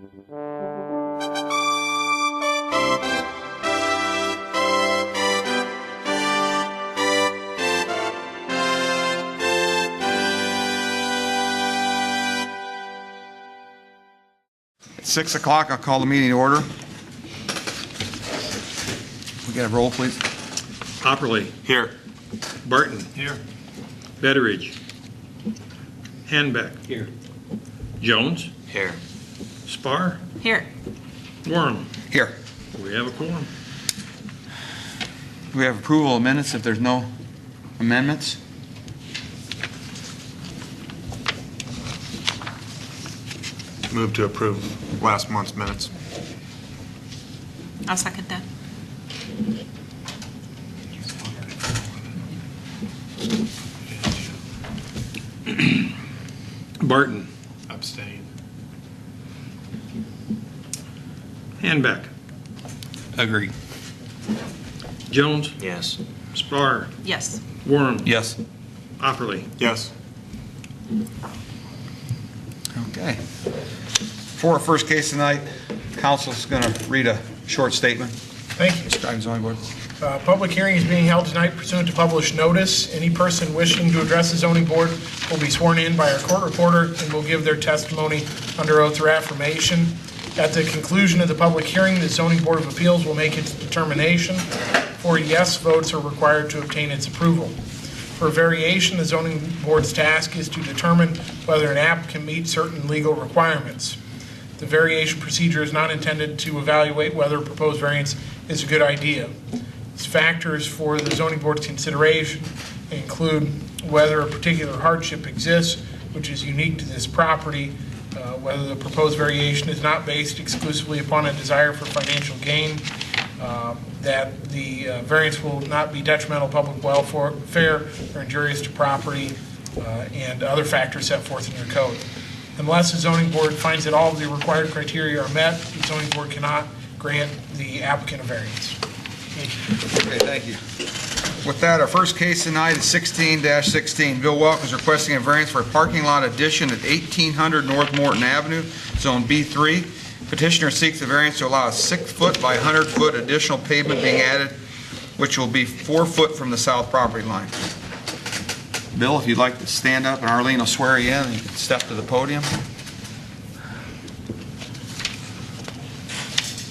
At 6 o'clock, I'll call the meeting to order. We got a roll, please. Opperly. Here. Barton. Here. Betteridge. Hanbeck. Here. Jones. Here. Spar. Here. Warren. Here. We have a quorum. Do we have approval of minutes if there's no amendments? Move to approve last month's minutes. I'll second that. Barton. Abstain. Hanbeck. Agree. Jones. Yes. Spar. Yes. Warren. Yes. Opperly. Yes. Okay. For our first case tonight, council's going to read a short statement. Thank you. Describing zoning board. Public hearing is being held tonight pursuant to published notice. Any person wishing to address the zoning board will be sworn in by our court reporter and will give their testimony under oath or affirmation. At the conclusion of the public hearing, the zoning board of appeals will make its determination. 4 yes votes are required to obtain its approval. For variation, the zoning board's task is to determine whether an applicant meets certain legal requirements. The variation procedure is not intended to evaluate whether a proposed variance is a good idea. Factors for the zoning board's consideration include whether a particular hardship exists, which is unique to this property, whether the proposed variation is not based exclusively upon a desire for financial gain, that the variance will not be detrimental to public welfare or injurious to property, and other factors set forth in your code. Unless the zoning board finds that all of the required criteria are met, the zoning board cannot grant the applicant a variance. Okay, thank you. With that, our first case tonight is 16-16. Bill Welk is requesting a variance for a parking lot addition at 1800 North Morton Avenue, Zone B3. Petitioner seeks a variance to allow a 6-foot by 100-foot additional pavement being added, which will be 4 foot from the south property line. Bill, if you'd like to stand up, and Arlene will swear you in, and you can step to the podium.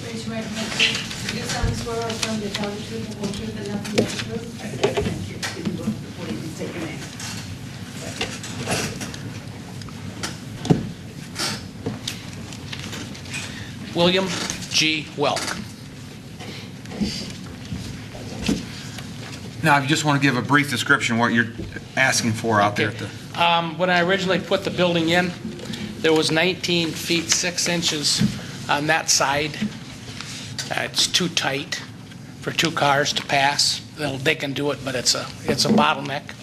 Raise your right hand, please. Do you solemnly swear or affirm to tell the truth, the whole truth, and nothing but the truth? Thank you. Can you go to the podium and state your name? William G. Welk. Now, if you just want to give a brief description of what you're asking for out there. When I originally put the building in, there was 19 feet 6 inches on that side. It's too tight for 2 cars to pass. They can do it, but it's a bottleneck.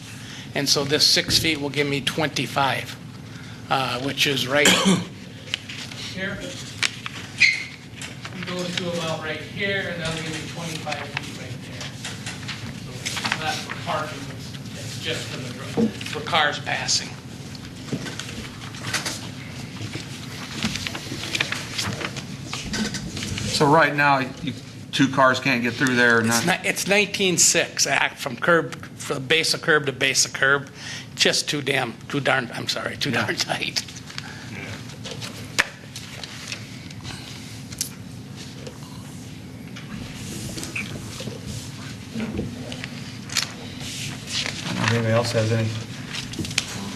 And so this 6 feet will give me 25, which is right here. We go to about right here, and that'll give me 25 feet right there. So it's not for parking, it's just for cars passing. So right now, 2 cars can't get through there. It's 19.6 from the base of curb to base of curb. Just too darn tight. If anybody else has any,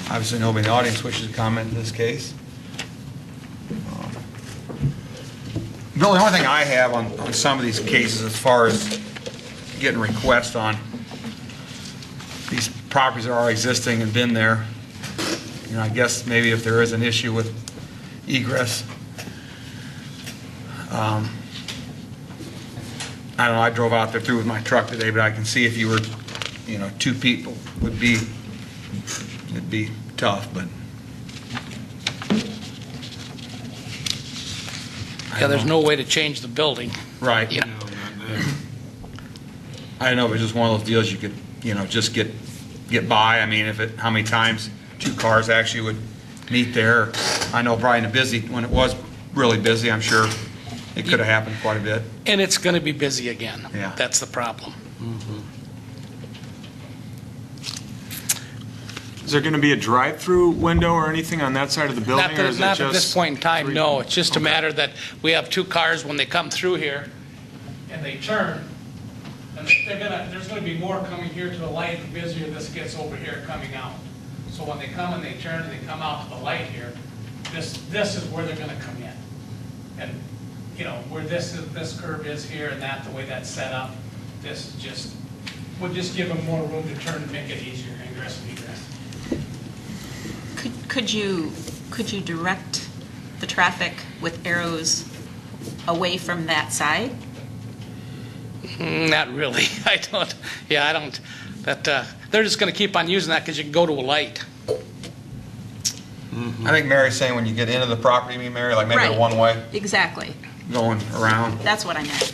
obviously nobody in the audience wishes to comment in this case. Bill, the only thing I have on some of these cases as far as getting requests on these properties that are existing and been there, I guess maybe if there is an issue with egress, I don't know, I drove out there through with my truck today, but I can see if you were, 2 people it'd be tough, but. Yeah, there's no way to change the building. Right. Yeah. I don't know if it's just one of those deals you could, just get by. I mean, how many times 2 cars actually would meet there. I know probably in the when it was really busy, I'm sure it could have happened quite a bit. And it's going to be busy again. Yeah. That's the problem. Is there going to be a drive-through window or anything on that side of the building? Not or is it at just this point in time, three- no. It's just a Okay. matter that we have two cars, when they come through here and they turn, and there's gonna be more coming here to the light, the busier this gets over here coming out. So when they come and they turn and they come out to the light here, this is where they're gonna come in. And, where this curve is here and that, the way that's set up, this would just give them more room to turn and make it easier, ingress and egress. Could you direct the traffic with arrows away from that side? Not really. I don't, they're just gonna keep on using that because you can go to a light. I think Mary's saying when you get into the property, you mean, Mary, like maybe a Right. one-way Exactly. going around? That's what I meant.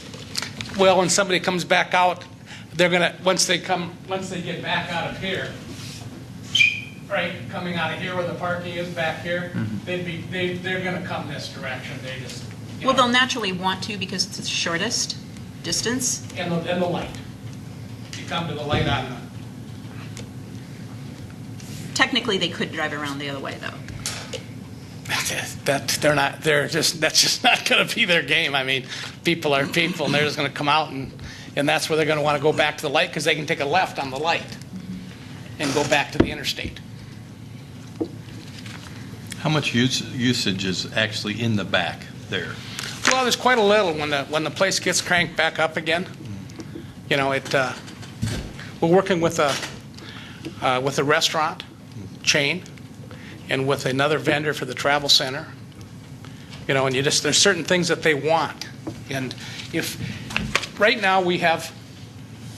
Well, when somebody comes back out, they're gonna, once they get back out of here, right, coming out of here where the parking is back here, they're gonna come this direction, they just, Well, they'll naturally want to because it's the shortest distance. and the light. You come to the light on the, Technically, they could drive around the other way, though. that's just not gonna be their game. I mean, people are people, and they're just gonna come out, and that's where they're gonna wanna go back to the light, because they can take a left on the light and go back to the interstate. How much usage is actually in the back there? Well, there's quite a little when the place gets cranked back up again. We're working with a restaurant chain and with another vendor for the travel center. And there's certain things that they want. And if right now we have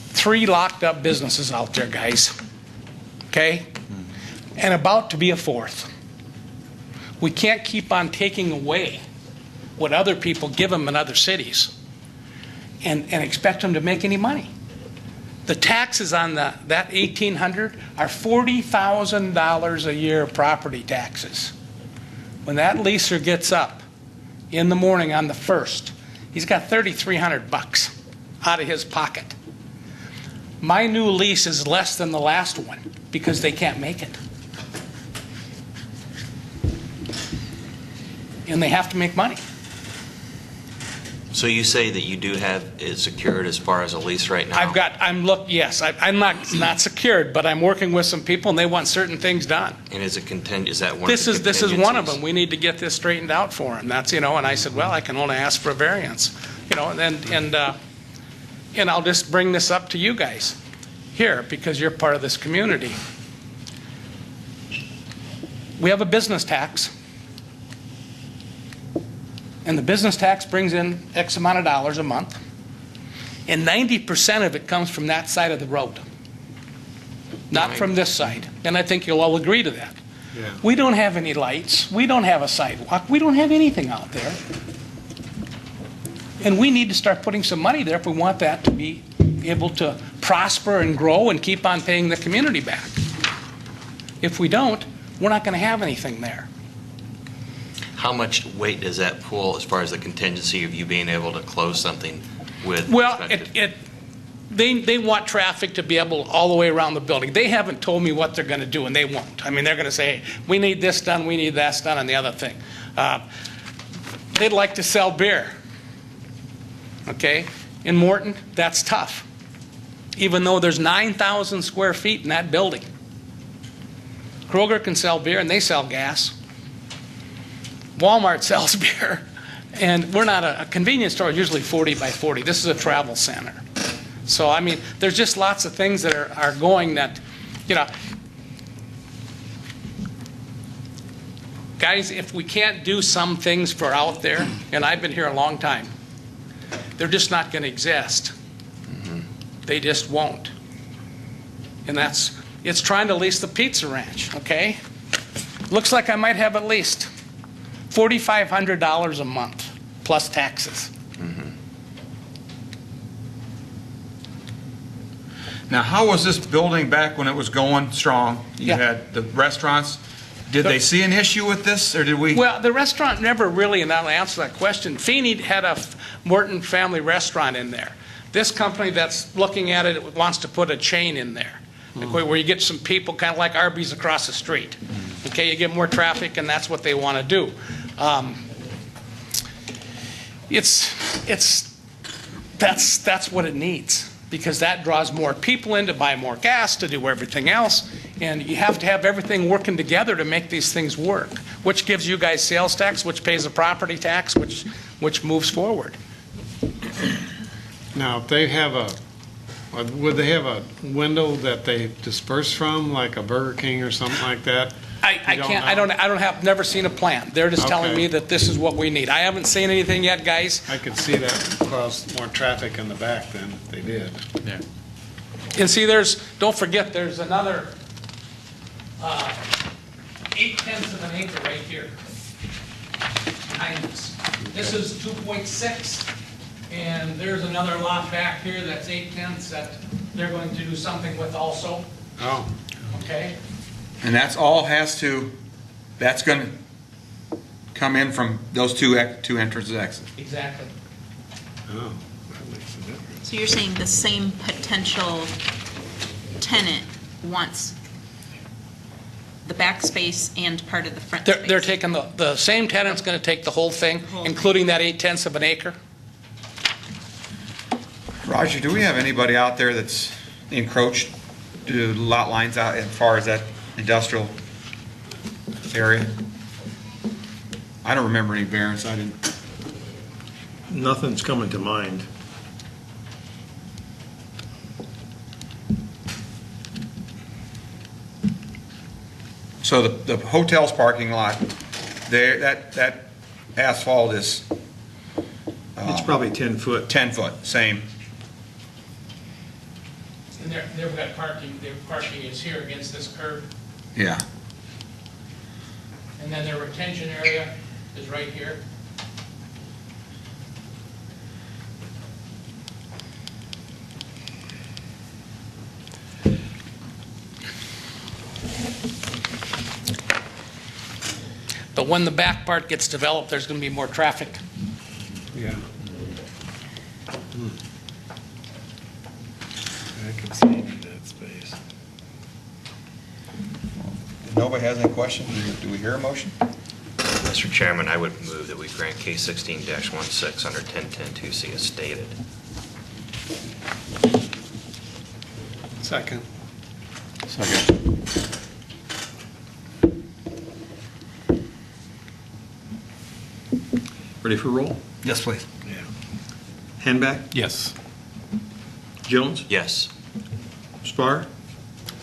3 locked up businesses out there, guys, okay, and about to be a 4th. We can't keep on taking away what other people give them in other cities and expect them to make any money. The taxes on that 1,800 are $40,000 a year property taxes. When that leaser gets up in the morning on the 1st, he's got $3,300 out of his pocket. My new lease is less than the last one because they can't make it. And they have to make money. So you say that you do have it secured as far as a lease right now? I'm not secured, but I'm working with some people and they want certain things done. And is that one of the This is one of contingencies? them. We need to get this straightened out for him. That's, and I said, well, I can only ask for a variance, and I'll just bring this up to you guys here because you're part of this community. We have a business tax. And the business tax brings in X amount of dollars a month. And 90% of it comes from that side of the road, not from this side. And I think you'll all agree to that. Yeah. We don't have any lights. We don't have a sidewalk. We don't have anything out there. And we need to start putting some money there if we want that to be able to prosper and grow and keep on paying the community back. If we don't, we're not going to have anything there. How much weight does that pull as far as the contingency of you being able to close something with? Well, respect they want traffic to be able all the way around the building. They haven't told me what they're going to do, and they won't. I mean, they're going to say, hey, we need this done, we need that done, and the other thing. They'd like to sell beer. Okay? In Morton, that's tough. Even though there's 9,000 square feet in that building. Kroger can sell beer, and they sell gas. Walmart sells beer, and we're not a convenience store, usually 40 by 40. This is a travel center. So, I mean, there's just lots of things that are going that, guys, if we can't do some things for out there, and I've been here a long time, they're just not going to exist. They just won't. And it's trying to lease the pizza ranch, okay? Looks like I might have at least $4,500 a month, plus taxes. Now, how was this building back when it was going strong? You Yeah. had the restaurants. Did they see an issue with this, or did we? Well, the restaurant never really, and I'll answer that question, Feeney had a Morton family restaurant in there. This company that's looking at it wants to put a chain in there, where you get some people, kind of like Arby's across the street. Okay, you get more traffic, and that's what they want to do. That's what it needs, because that draws more people in to buy more gas, to do everything else, and you have to have everything working together to make these things work, which gives you guys sales tax, which pays a property tax, which moves forward. Now, if they have would they have a window that they disperse from, like a Burger King or something like that? Never seen a plan. They're just telling Okay. me that this is what we need. I haven't seen anything yet, guys. I could see that cause more traffic in the back than they did. Yeah. And see, don't forget, there's another 0.8 of an acre right here behind us. This is 2.6, and there's another lot back here that's 0.8 that they're going to do something with also, Oh, okay? And that's going to come in from those two entrances exits. Exactly. oh, that makes a difference. So you're saying the same potential tenant wants the back space and part of the front space? They're taking the same tenant's going to take the whole thing, Whole including that 0.8 of an acre. Roger, do we have anybody out there that's encroached to lot lines out as far as that industrial area? I don't remember any variance. I didn't. Nothing's coming to mind. So the hotel's parking lot, there, that asphalt is It's probably 10 foot. 10 foot, same. And they've got parking, their parking is here against this curb, Yeah. and then their retention area is right here. But when the back part gets developed, there's going to be more traffic. Yeah. I can see in that space. Nobody has any questions? Do we hear a motion? Mr. Chairman, I would move that we grant case 16-16 under 1010-2C as stated. Second. Ready for roll? Yes, please. Yeah. Handback, Yes. Jones, Yes. Spar,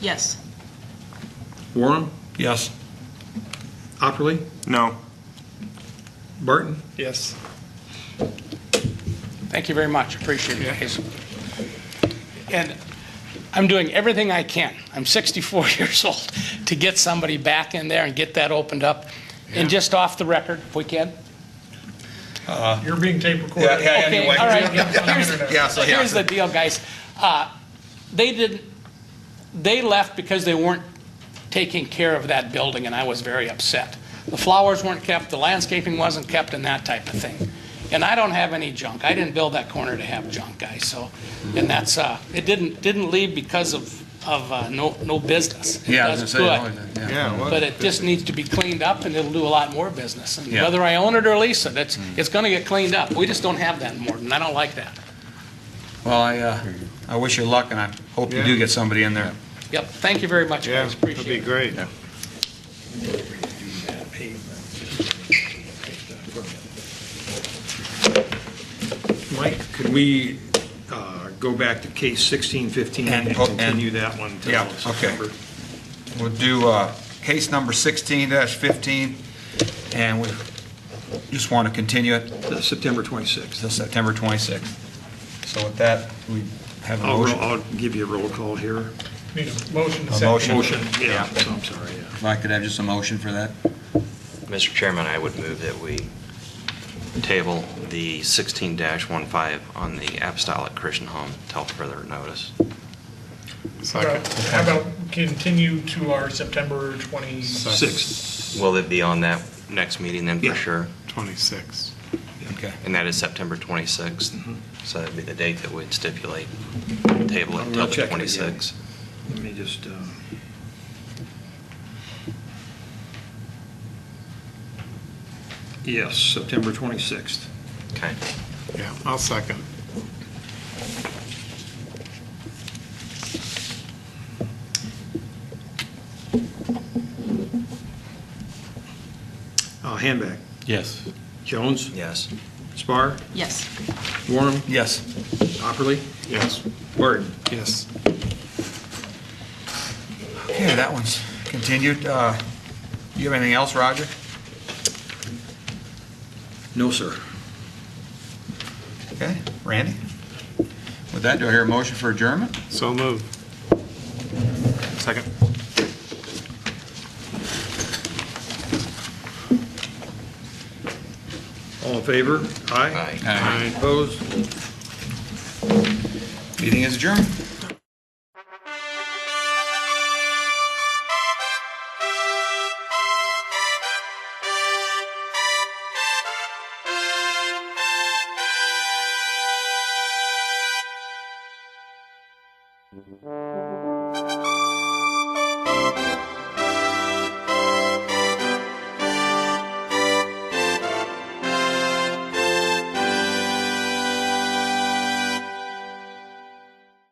Yes. Warren, Yes. Opperly, No. Barton. Yes. Thank you very much, appreciate it, guys. And I'm doing everything I can, I'm 64 years old, to get somebody back in there and get that opened up. And just off the record, if we can. You're being tape recorded. Yeah, Okay, anyway. all right. Here's Here's the deal, guys. They left because they weren't taking care of that building, and I was very upset. The flowers weren't kept, the landscaping wasn't kept, and that type of thing. And I don't have any junk. I didn't build that corner to have junk, guys, so, and that's, it didn't leave because of no business. It Yeah, I does was gonna good. say, Yeah, what? But it just needs to be cleaned up, and it'll do a lot more business. And Yeah. whether I own it or lease it, it's going to get cleaned up. We just don't have that in Morton. I don't like that. Well, I wish you luck, and I hope you do get somebody in there. Yep, thank you very much, Yeah, guys. that'd Appreciate be it. great. Mike, could we go back to case 1615 and And- continue that one Yeah, until okay. September? We'll do case number 16-15, and we just want to continue it September 26th. till September 26th. So with that, we have a motion. I'll give you a roll call here. Need a motion to A set. motion. Motion, yeah, so I'm sorry, yeah. If I could have just a motion for that. Mr. Chairman, I would move that we table the 16-15 on the apostolic Christian home till further notice. How about continue to our September 26th? 6th. Will it be on that next meeting then Yeah. for sure? 26. Okay. And that is September 26th. So that'd be the date that we'd stipulate. Table it I'll until the check it again. 26th. Let me just, yes, September 26th. Okay. Yeah, I'll second. Handback. Yes. Jones? Yes. Spar? Yes. Warham? Yes. Opperly? Yes. Morton? Yes. Okay, that one's continued. You have anything else, Roger? No, sir. Okay, Randy? With that, do I hear a motion for adjournment? So moved. Second. All in favor? Aye. Aye. Aye. Opposed? Meeting is adjourned.